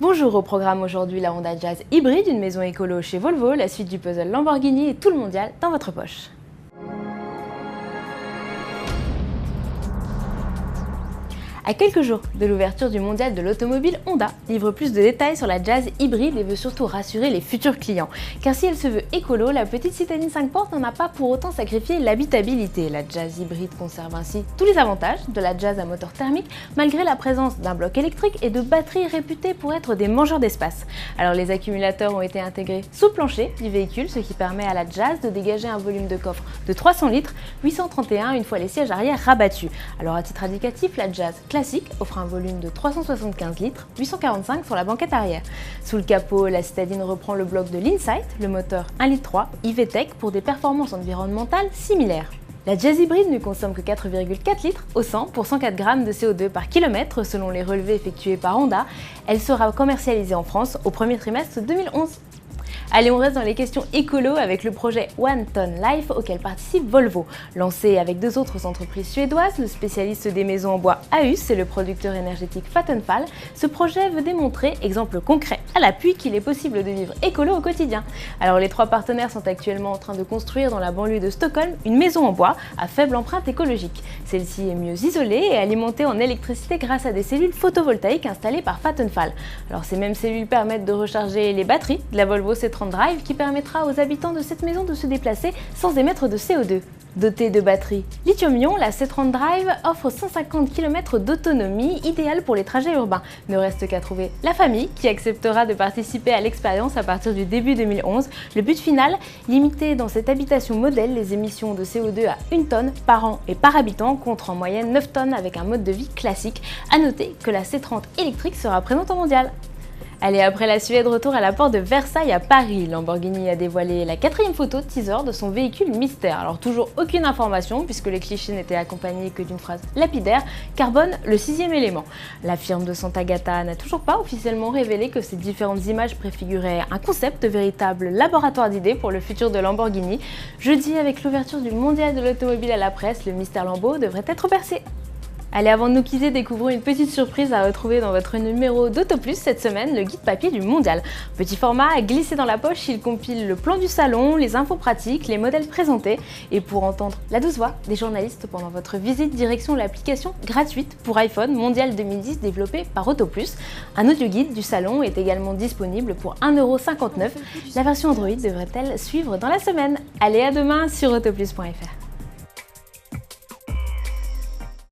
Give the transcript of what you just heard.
Bonjour, au programme aujourd'hui la Honda Jazz hybride, une maison écolo chez Volvo, la suite du puzzle Lamborghini et tout le mondial dans votre poche. À quelques jours de l'ouverture du mondial de l'automobile, Honda livre plus de détails sur la Jazz hybride et veut surtout rassurer les futurs clients. Car si elle se veut écolo, la petite citadine 5 portes n'en a pas pour autant sacrifié l'habitabilité. La Jazz hybride conserve ainsi tous les avantages de la Jazz à moteur thermique, malgré la présence d'un bloc électrique et de batteries réputées pour être des mangeurs d'espace. Alors les accumulateurs ont été intégrés sous le plancher du véhicule, ce qui permet à la Jazz de dégager un volume de coffre de 300 litres, 831 une fois les sièges arrière rabattus. Alors à titre indicatif, la Jazz classique offre un volume de 375 litres, 845 sur la banquette arrière. Sous le capot, la citadine reprend le bloc de l'Insight, le moteur 1,3 litre EV-Tech pour des performances environnementales similaires. La Jazz hybride ne consomme que 4,4 litres au 100 pour 104 grammes de CO2 par kilomètre selon les relevés effectués par Honda. Elle sera commercialisée en France au premier trimestre 2011. Allez, on reste dans les questions écolo avec le projet One Ton Life auquel participe Volvo. Lancé avec deux autres entreprises suédoises, le spécialiste des maisons en bois AUS et le producteur énergétique Vattenfall, ce projet veut démontrer, exemple concret à l'appui, qu'il est possible de vivre écolo au quotidien. Alors les trois partenaires sont actuellement en train de construire dans la banlieue de Stockholm une maison en bois à faible empreinte écologique. Celle-ci est mieux isolée et alimentée en électricité grâce à des cellules photovoltaïques installées par Vattenfall. Alors ces mêmes cellules permettent de recharger les batteries de la Volvo C30 Drive qui permettra aux habitants de cette maison de se déplacer sans émettre de CO2. Dotée de batteries lithium-ion, la C30 Drive offre 150 km d'autonomie, idéale pour les trajets urbains. Ne reste qu'à trouver la famille qui acceptera de participer à l'expérience à partir du début 2011. Le but final, limiter dans cette habitation modèle les émissions de CO2 à 1 tonne par an et par habitant contre en moyenne 9 tonnes avec un mode de vie classique. A noter que la C30 électrique sera présente au mondial. Allez, après la Suède, retour à la porte de Versailles à Paris. Lamborghini a dévoilé la 4e photo teaser de son véhicule mystère. Alors toujours aucune information puisque les clichés n'étaient accompagnés que d'une phrase lapidaire: carbone, le 6e élément. La firme de Sant'Agata n'a toujours pas officiellement révélé que ces différentes images préfiguraient un concept de véritable laboratoire d'idées pour le futur de Lamborghini. Jeudi, avec l'ouverture du mondial de l'automobile à la presse, le mystère Lambo devrait être percé. Allez, avant de nous quitter, découvrons une petite surprise à retrouver dans votre numéro d'AutoPlus cette semaine, le guide papier du mondial. Petit format à glisser dans la poche, il compile le plan du salon, les infos pratiques, les modèles présentés. Et pour entendre la douce voix des journalistes pendant votre visite, direction l'application gratuite pour iPhone Mondial 2010 développée par AutoPlus. Un audio guide du salon est également disponible pour 1,59 €. La version Android devrait-elle suivre dans la semaine? Allez, à demain sur autoplus.fr.